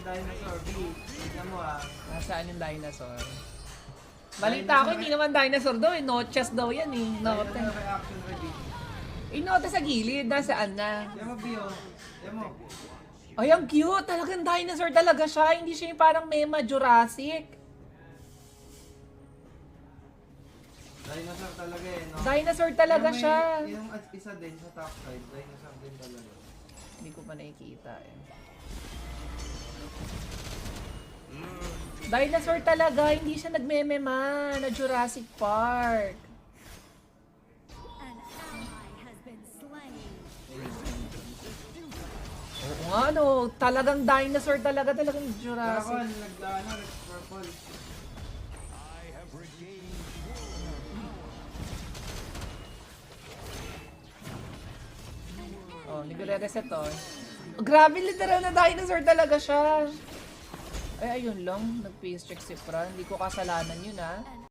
yung dinosaur, B. Tignan mo ah. Nasaan yung dinosaur? Balita ko, hindi naman dinosaur daw eh. Noches daw yan eh. Note. Dinosaur reaction ready. Note sa gilid. Nasaan na? Yan mo, B oh. Yan mo. Ay, ang cute. Talagang dinosaur talaga siya. Hindi siya yung parang Mema Jurassic. Dinosaur talaga eh, no? Dinosaur talaga Yung may- siya. Yung isa din sa top side, dinosaur din talaga. Hindi ko pa nakikita eh. Dinosaur talaga. Hindi siya nagmemema na Jurassic Park. An ally has been slain. Oo nga no. Talagang dinosaur talaga. Talagang Dragon, Jurassic. nag-purple. Oh, hindi ko re-reset oh. Grabe, literal na dinosaur talaga siya. Ay, ayun lang. Nag-face check si Fran. Hindi ko kasalanan yun ah.